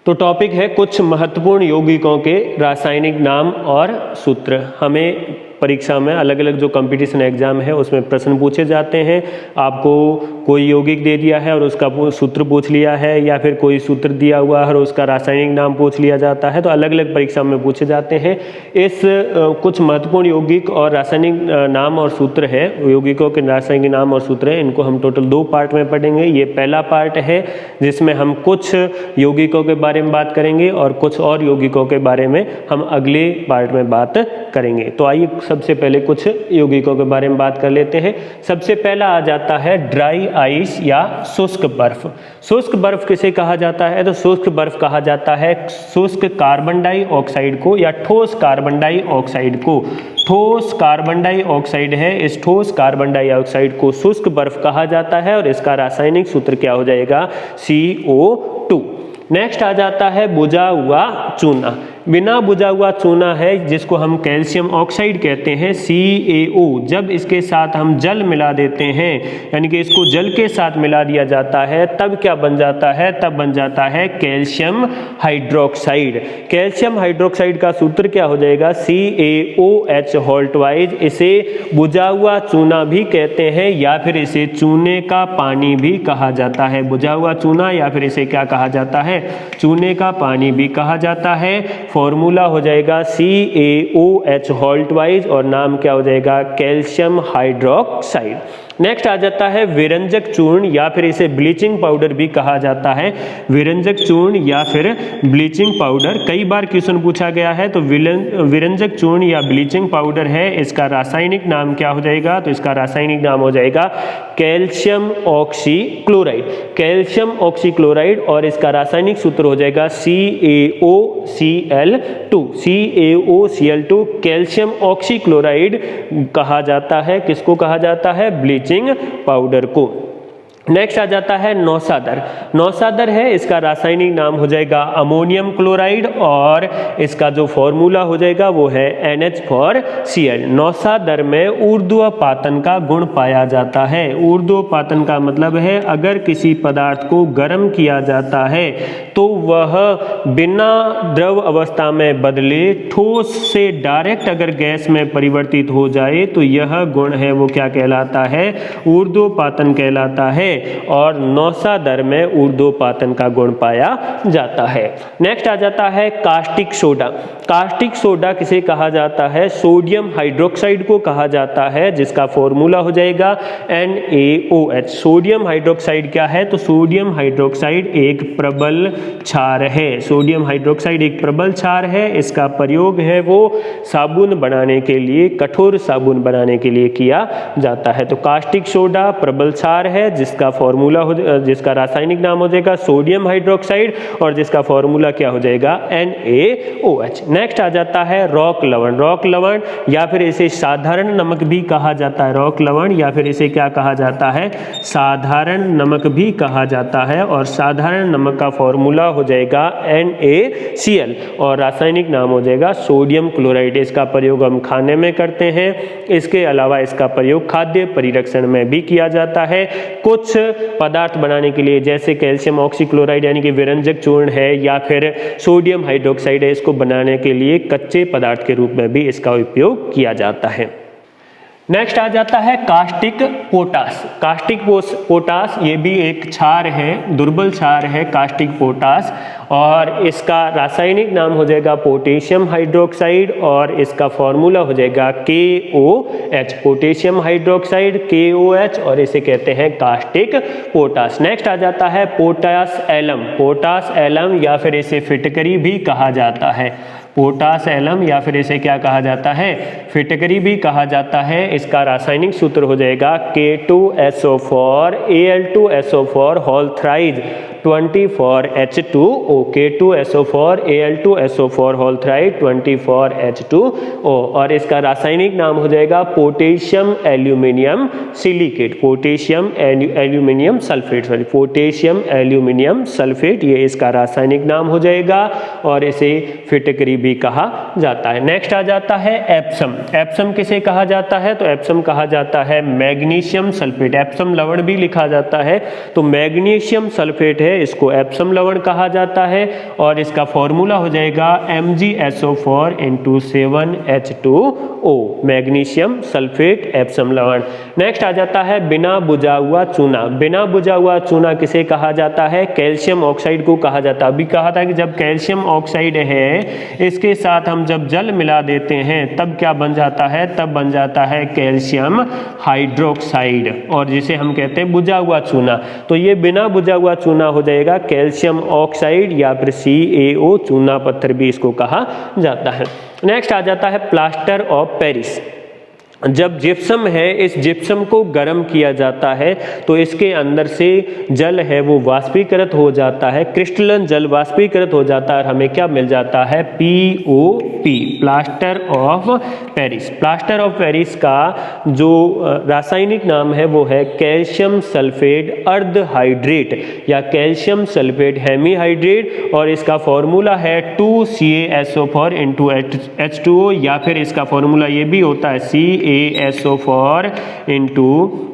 तो टॉपिक है कुछ महत्वपूर्ण यौगिकों के रासायनिक नाम और सूत्र। हमें परीक्षा में अलग अलग जो कंपटीशन एग्जाम है उसमें प्रश्न पूछे जाते हैं। आपको कोई यौगिक दे दिया है और उसका सूत्र पूछ लिया है, या फिर कोई सूत्र दिया हुआ है और उसका रासायनिक नाम पूछ लिया जाता है, तो अलग अलग परीक्षा में पूछे जाते हैं। इस कुछ महत्वपूर्ण यौगिक और रासायनिक नाम और सूत्र है, यौगिकों के रासायनिक नाम और सूत्र है, इनको हम टोटल 2 पार्ट में पढ़ेंगे। ये पहला पार्ट है जिसमें हम कुछ यौगिकों के बारे में बात करेंगे और कुछ और यौगिकों के बारे में हम अगले पार्ट में बात करेंगे। तो आइए सबसे पहले कुछ यौगिकों के बारे में बात कर लेते हैं। सबसे पहला आ जाता है ड्राई आइस या शुष्क बर्फ। शुष्क बर्फ किसे कहा जाता है? तो शुष्क बर्फ कहा जाता है शुष्क कार्बन डाइऑक्साइड को या ठोस कार्बन डाइऑक्साइड को। ठोस कार्बन डाइऑक्साइड है, इस ठोस कार्बन डाइऑक्साइड को शुष्क बर्फ कहा जाता है और इसका रासायनिक सूत्र क्या हो जाएगा? CO2। नेक्स्ट आ जाता है बुझा हुआ चूना। बिना बुझा हुआ चूना है जिसको हम कैल्शियम ऑक्साइड कहते हैं, CaO। जब इसके साथ हम जल मिला देते हैं, यानी कि इसको जल के साथ मिला दिया जाता है, तब क्या बन जाता है? तब बन जाता है कैल्शियम हाइड्रोक्साइड। कैल्शियम हाइड्रोक्साइड का सूत्र क्या हो जाएगा? CaOH Holt wise. इसे बुझा हुआ चूना भी कहते हैं या फिर इसे चूने का पानी भी कहा जाता है। बुझा हुआ चूना या फिर इसे क्या कहा जाता है? चूने का पानी भी कहा जाता है। फॉर्मूला हो जाएगा CaOH होल्ट वाइज और नाम क्या हो जाएगा? Calcium hydroxide. नेक्स्ट आ जाता है विरंजक चूर्ण या फिर इसे ब्लीचिंग पाउडर भी कहा जाता है। विरंजक चूर्ण या फिर ब्लीचिंग पाउडर कई बार क्वेश्चन पूछा गया है। तो विरंजक चूर्ण या ब्लीचिंग पाउडर है, इसका रासायनिक नाम क्या हो जाएगा? तो इसका रासायनिक नाम हो जाएगा कैल्शियम ऑक्सीक्लोराइड। कैल्शियम ऑक्सीक्लोराइड और इसका रासायनिक सूत्र हो जाएगा CaOCl2। CaOCl2 कैल्शियम ऑक्सीक्लोराइड कहा जाता है। किसको कहा जाता है? ब्लीचिंग पाउडर को। नेक्स्ट आ जाता है नौसादर। नौसादर है, इसका रासायनिक नाम हो जाएगा अमोनियम क्लोराइड और इसका जो फॉर्मूला हो जाएगा वो है NH4Cl। नौसादर में ऊर्ध्वपातन का गुण पाया जाता है। ऊर्ध्वपातन का मतलब है अगर किसी पदार्थ को गर्म किया जाता है तो वह बिना द्रव अवस्था में बदले ठोस से डायरेक्ट अगर गैस में परिवर्तित हो जाए तो यह गुण है वो क्या कहलाता है? ऊर्ध्वपातन कहलाता है। और नौसादर में ऊर्ध्वपातन का गुण पाया जाता है। नेक्स्ट आ जाता है कास्टिक सोडा। कास्टिक सोडा किसे कहा जाता है? सोडियम हाइड्रोक्साइड को कहा जाता है, जिसका फॉर्मूला हो जाएगा NaOH। सोडियम हाइड्रोक्साइड क्या है? तो सोडियम हाइड्रोक्साइड एक प्रबल क्षार है। सोडियम हाइड्रोक्साइड एक प्रबल क्षार है। इसका प्रयोग है वो साबुन बनाने के लिए, कठोर साबुन बनाने के लिए किया जाता है। तो कास्टिक सोडा प्रबल क्षार है जिसका फॉर्मूला हो, जिसका रासायनिक नाम हो जाएगा सोडियम हाइड्रोक्साइड और जिसका फॉर्मूला क्या हो जाएगा? NaOH। नेक्स्ट आ जाता है रॉक लवण। रॉक लवण या फिर इसे साधारण नमक भी कहा जाता है। रॉक लवण या फिर इसे क्या कहा जाता है? साधारण नमक भी कहा जाता है और साधारण नमक का फॉर्मूला हो जाएगा NaCl और रासायनिक नाम हो जाएगा सोडियम क्लोराइड। इसका प्रयोग हम खाने में करते हैं। इसके अलावा इसका प्रयोग खाद्य परिरक्षण में भी किया जाता है। कुछ पदार्थ बनाने के लिए जैसे कैल्शियम ऑक्सीक्लोराइड यानी कि विरंजक चूर्ण है या फिर सोडियम हाइड्रोक्साइड है, इसको बनाने के लिए कच्चे पदार्थ के रूप में भी इसका उपयोग किया जाता है। नेक्स्ट आ जाता है कास्टिक पोटास। कास्टिक पोटास ये भी एक क्षार है, दुर्बल क्षार है कास्टिक पोटास और इसका रासायनिक नाम हो जाएगा पोटेशियम हाइड्रोक्साइड और इसका फॉर्मूला हो जाएगा KOH। पोटेशियम हाइड्रोक्साइड KOH और इसे कहते हैं कास्टिक पोटास। नेक्स्ट आ जाता है पोटास एलम। पोटास एलम या फिर इसे फिटकरी भी कहा जाता है। पोटास एलम या फिर इसे क्या कहा जाता है? फिटकरी भी कहा जाता है। इसका रासायनिक सूत्र हो जाएगा K2SO4 Al2SO4 whole thrice 24H2O। K2SO4 Al2SO4 whole thrice 24H2O और इसका रासायनिक नाम हो जाएगा potassium aluminium silicate. Potassium aluminium sulphate, sorry potassium aluminium sulphate, ये इसका रासायनिक नाम हो जाएगा और इसे फिटकरी भी कहा जाता है। नेक्स्ट आ जाता है एप्सम। एप्सम किसे कहा जाता है? तो एप्सम कहा जाता है मैग्नीशियम सल्फेट। एप्सम लवण भी लिखा जाता है। तो मैग्नीशियम सल्फेट है, है इसको एप्सम लवण कहा जाता है और इसका फॉर्मूला हो जाएगा MgSO4 × 7H2O, magnesium sulphate Epsom लवण। नेक्स्ट आ जाता है बिना बुझा हुआ चूना। बिना बुझा हुआ चूना किसे कहा जाता है? कैल्शियम ऑक्साइड को कहा जाता है। अभी कहा था कि जब कैल्शियम ऑक्साइड है इसके साथ हम जब जल मिला देते हैं तब क्या बन जाता है? तब बन जाता है कैल्शियम हाइड्रोक्साइड, और जिसे हम कहते हैं बुझा हुआ चूना। तो ये बिना बुझा हुआ चूना हो जाएगा कैल्शियम ऑक्साइड या फिर CaO, चूना पत्थर भी इसको कहा जाता है। नेक्स्ट आ जाता है प्लास्टर ऑफ पेरिस। जब जिप्सम है इस जिप्सम को गर्म किया जाता है तो इसके अंदर से जल है वो वाष्पीकृत हो जाता है, क्रिस्टलन जल वाष्पीकृत हो जाता है और हमें क्या मिल जाता है? POP, plaster of Paris. Plaster of Paris का जो रासायनिक नाम है वो है कैल्शियम सल्फेट अर्ध हाइड्रेट या कैल्शियम सल्फेट हेमीहाइड्रेट, और इसका फॉर्मूला है 2CaSO4 × H2O, या फिर इसका फॉर्मूला ये भी होता है CaSO4 ×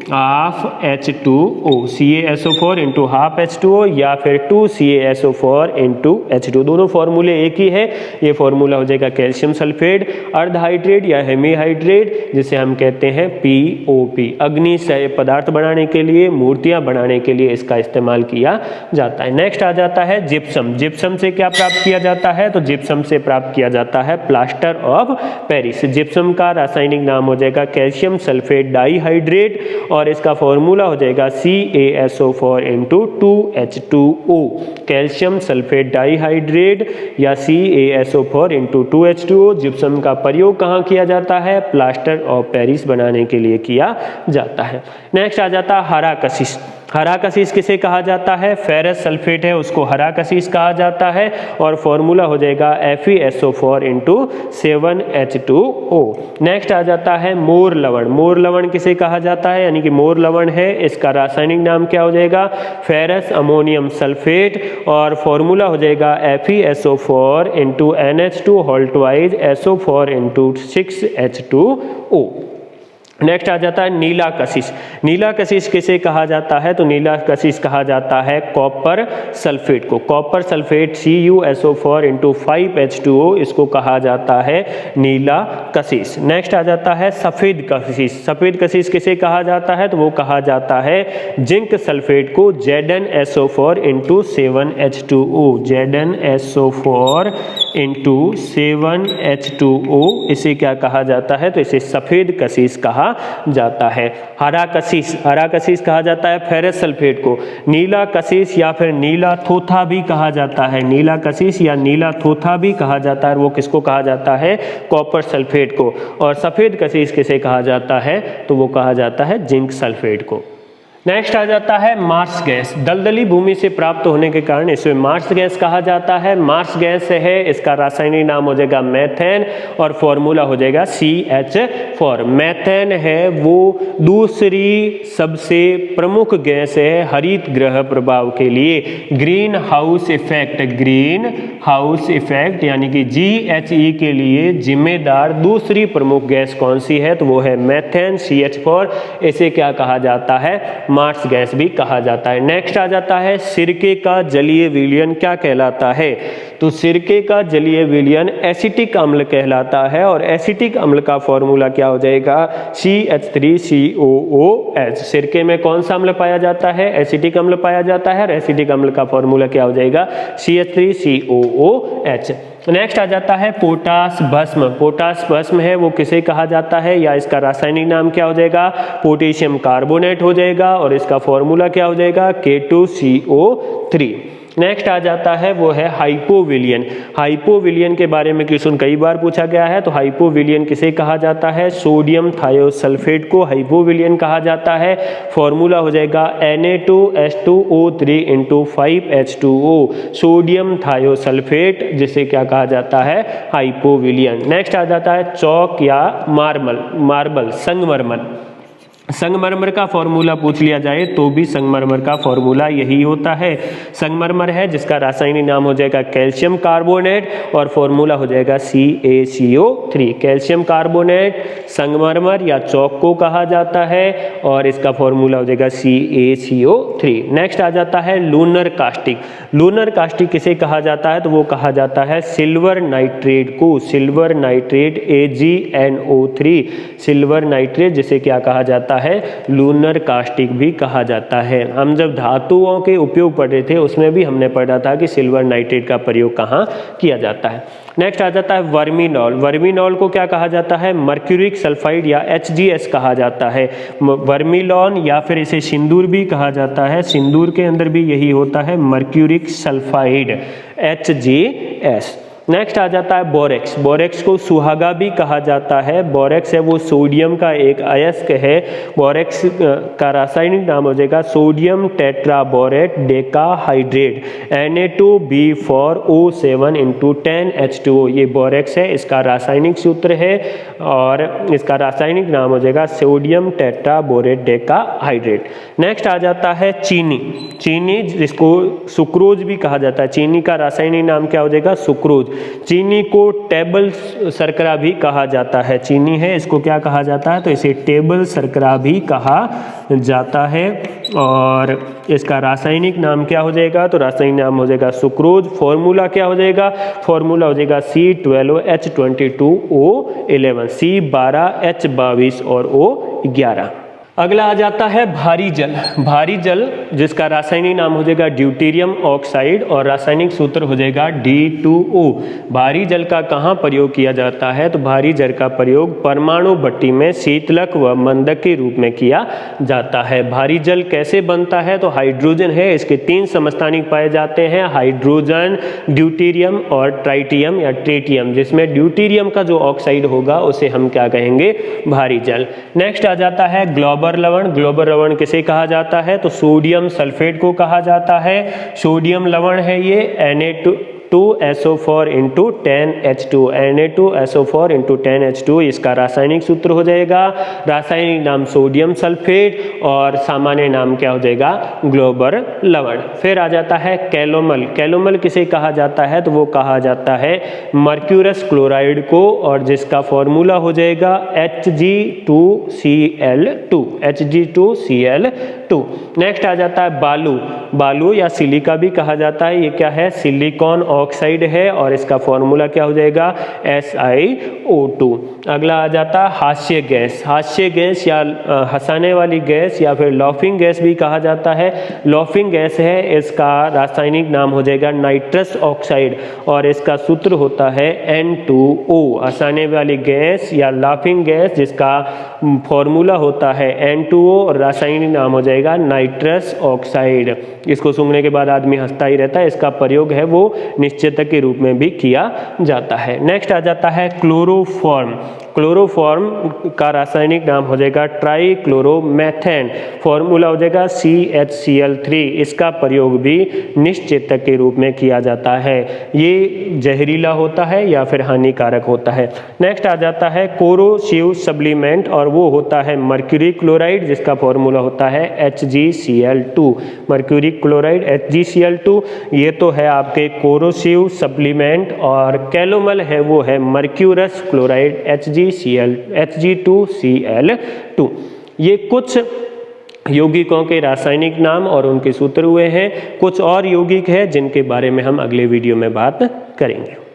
½ H2O, CaSO4 × ½ H2O या फिर 2CaSO4 × H2O, दोनों फॉर्मूले एक ही है। ये फॉर्मूला हो जाएगा कैल्शियम सल्फेट अर्धहाइड्रेट या हेमीहाइड्रेट, जिसे हम कहते हैं POP। अग्नि से पदार्थ बनाने के लिए, मूर्तियां बनाने के लिए इसका इस्तेमाल किया जाता है। नेक्स्ट आ जाता है जिप्सम। जिप्सम से क्या प्राप्त किया जाता है? तो जिप्सम से प्राप्त किया जाता है प्लास्टर ऑफ पेरिस। जिप्सम का रासायनिक नाम हो जाएगा कैल्शियम सल्फेट डाइहाइड्रेट और इसका फॉर्मूला हो जाएगा CaSO4 × 2H2O, calcium sulphate dihydrate या CaSO4 × 2H2O। जिप्सम का प्रयोग कहाँ किया जाता है? प्लास्टर ऑफ पेरिस बनाने के लिए किया जाता है। नेक्स्ट आ जाता है हरा कशिश। हरा कशिश किसे कहा जाता है? फेरस सल्फेट है उसको हरा कशिश कहा जाता है और फॉर्मूला हो जाएगा FeSO4 × 7H2O। नेक्स्ट आ जाता है मोर लवण। मोर लवण किसे कहा जाता है? यानी कि मोर लवण है इसका रासायनिक नाम क्या हो जाएगा? फेरस अमोनियम सल्फेट और फॉर्मूला हो जाएगा FeSO4 × NH2 whole twice SO4 × 6H2O। Next आ जाता है नीला कशिश। नीला कशिश किसे कहा जाता है? तो नीला कशिश कहा जाता है कॉपर सल्फेट को। कॉपर सल्फेट CuSO4 × 5H2O, इसको कहा जाता है नीला कशिश। नेक्स्ट आ जाता है सफ़ेद कशिश। सफ़ेद कशिश किसे कहा जाता है? तो वो कहा जाता है जिंक सल्फेट को ZnSO4 × 7H2O, ZnSO4 × 7H2O, इसे क्या कहा जाता है? तो इसे सफ़ेद कशिश कहा जाता है। हरा कशिश कहा जाता है फेरस सल्फेट को। नीला कशिश या फिर नीला थोथा भी कहा जाता है। नीला कशिश या नीला थोथा भी कहा जाता है, वो किसको कहा जाता है? कॉपर सल्फेट को। और सफ़ेद कशिश किसे कहा जाता है? तो वो कहा जाता है जिंक सल्फेट को। नेक्स्ट आ जाता है मार्स गैस। दलदली भूमि से प्राप्त होने के कारण इसे मार्स गैस कहा जाता है। मार्स गैस है इसका रासायनिक नाम हो जाएगा मेथेन और फॉर्मूला हो जाएगा CH4। मेथेन है वो दूसरी सबसे प्रमुख गैस है हरित गृह प्रभाव के लिए। ग्रीन हाउस इफेक्ट यानी कि GHE के लिए जिम्मेदार दूसरी प्रमुख गैस कौन सी है? तो वो है मेथेन CH4। इसे क्या कहा जाता है? मार्स गैस भी कहा जाता है। नेक्स्ट आ जाता है सिरके का जलीय विलयन क्या कहलाता है? तो सिरके का जलीय विलयन एसिटिक अम्ल कहलाता है और एसिटिक अम्ल का फॉर्मूला क्या हो जाएगा? CH3COOH। सिरके में कौन सा अम्ल पाया जाता है? एसिटिक अम्ल पाया जाता है और एसिटिक अम्ल का फॉर्मूला क्या हो जाएगा? CH3COOH। नेक्स्ट आ जाता है पोटास भस्म। पोटास भस्म है वो किसे कहा जाता है या इसका रासायनिक नाम क्या हो जाएगा? पोटेशियम कार्बोनेट हो जाएगा और इसका फॉर्मूला क्या हो जाएगा? K2CO3। नेक्स्ट आ जाता है वो है हाइपोविलियन। हाइपोविलियन के बारे में क्वेश्चन कई बार पूछा गया है। तो हाइपोविलियन किसे कहा जाता है? सोडियम थायोसल्फेट को हाइपोविलियन कहा जाता है। फॉर्मूला हो जाएगा Na2H2O3 × 5H2O, सोडियम थायोसल्फेट, जिसे क्या कहा जाता है? हाइपोविलियन। नेक्स्ट आ जाता है चौक या मार्बल संगमरमर। संगमरमर का फॉर्मूला पूछ लिया जाए तो भी संगमरमर का फॉर्मूला यही होता है। संगमरमर है जिसका रासायनिक नाम हो जाएगा कैल्शियम कार्बोनेट और फॉर्मूला हो जाएगा CaCO3। कैल्शियम कार्बोनेट संगमरमर या चौक को कहा जाता है और इसका फॉर्मूला हो जाएगा CaCO3। नेक्स्ट आ जाता है लूनर कास्टिक। लूनर कास्टिक किसे कहा जाता है तो वो कहा जाता है सिल्वर नाइट्रेट को, silver nitrate AgNO3, silver nitrate जिसे क्या कहा जाता है लूनर कास्टिक भी कहा जाता है। हम जब धातुओं के उपयोग पढ़ रहे थे उसमें भी हमने पढ़ा था कि सिल्वर नाइट्रेट का प्रयोग कहाँ किया जाता है। नेक्स्ट आ जाता है वर्मिनॉल। वर्मिनॉल को क्या कहा जाता है मर्क्यूरिक सल्फाइड या HGS कहा जाता है। वर्मिलॉन या फिर इसे सिंदूर भी कहा जाता है, सिंदूर के अंदर भी यही होता है मर्क्यूरिक सल्फाइड HGS। नेक्स्ट आ जाता है बोरेक्स। बोरेक्स को सुहागा भी कहा जाता है। बोरेक्स है वो सोडियम का एक अयस्क है। बोरेक्स का रासायनिक नाम हो जाएगा sodium tetraborate decahydrate Na2B4O7 × 10H2O। ये बोरेक्स है, इसका रासायनिक सूत्र है और इसका रासायनिक नाम हो जाएगा सोडियम टेट्राबोरेट डेकाहाइड्रेट। नेक्स्ट आ जाता है चीनी। चीनी जिसको सुक्रोज भी कहा जाता है, चीनी का रासायनिक नाम क्या हो जाएगा सुक्रोज। चीनी को टेबल शर्करा भी कहा जाता है। चीनी है इसको क्या कहा जाता है तो इसे टेबल शर्करा भी कहा जाता है और इसका रासायनिक नाम क्या हो जाएगा तो रासायनिक नाम हो जाएगा सुक्रोज। फॉर्मूला क्या हो जाएगा फॉर्मूला हो जाएगा C12H22O11, C12H22 और O11। अगला आ जाता है भारी जल। भारी जल जिसका रासायनिक नाम हो जाएगा ड्यूटेरियम ऑक्साइड और रासायनिक सूत्र हो जाएगा D2O। भारी जल का कहाँ प्रयोग किया जाता है तो भारी जल का प्रयोग परमाणु भट्टी में शीतलक व मंदक के रूप में किया जाता है। भारी जल कैसे बनता है तो हाइड्रोजन है, इसके 3 समस्थानिक पाए जाते हैं हाइड्रोजन, ड्यूटेरियम और ट्राइटियम या ट्रेटियम, जिसमें ड्यूटेरियम का जो ऑक्साइड होगा उसे हम क्या कहेंगे भारी जल। नेक्स्ट आ जाता है ग्लोबल लवण। ग्लोबल लवण किसे कहा जाता है तो सोडियम सल्फेट को कहा जाता है। सोडियम लवण है ये Na2SO4 × 10H2, Na2SO4 × 10H2 इसका रासायनिक सूत्र हो जाएगा। रासायनिक नाम सोडियम सल्फेट और सामान्य नाम क्या हो जाएगा ग्लोबल लवण। फिर आ जाता है कैलोमल। कैलोमल किसे कहा जाता है तो वो कहा जाता है मर्क्यूरस क्लोराइड को और जिसका फॉर्मूला हो जाएगा Hg2Cl2, Hg2Cl2। नेक्स्ट आ जाता है बालू। बालू या सिलिका भी कहा जाता है, ये क्या है सिलिकॉन ऑक्साइड है और इसका फॉर्मूला क्या हो जाएगा SiO2। अगला आ जाता है हास्य गैस। हास्य गैस या हंसाने वाली गैस या फिर लॉफिंग गैस भी कहा जाता है। लॉफिंग गैस है, इसका रासायनिक नाम हो जाएगा नाइट्रस ऑक्साइड और इसका सूत्र होता है N2O। हंसाने वाली गैस या लाफिंग गैस जिसका फॉर्मूला होता है N2O और रासायनिक नाम हो जाएगा नाइट्रस ऑक्साइड। इसको सूंघने के बाद आदमी हंसता ही रहता है, इसका प्रयोग है वो निश्चेतक के रूप में भी किया जाता है। नेक्स्ट आ जाता है क्लोरोफॉर्म। क्लोरोफॉर्म का रासायनिक नाम हो जाएगा ट्राइक्लोरोमेथेन, फॉर्मूला हो जाएगा CHCl3। इसका प्रयोग भी निश्चेतक के रूप में किया जाता है। ये जहरीला होता है या फिर हानिकारक होता है। नेक्स्ट आ जाता है कोरोसिव सप्लीमेंट और वो होता है मर्क्यूरी क्लोराइड जिसका फॉर्मूला होता है HgCl2। मर्क्यूरी क्लोराइड HgCl2 ये तो है आपके कोरोसिव सप्लीमेंट और कैलोमल है वो है मर्क्यूरस क्लोराइड Hg2Cl2। ये कुछ यौगिकों के रासायनिक नाम और उनके सूत्र हुए हैं। कुछ और यौगिक है जिनके बारे में हम अगले वीडियो में बात करेंगे।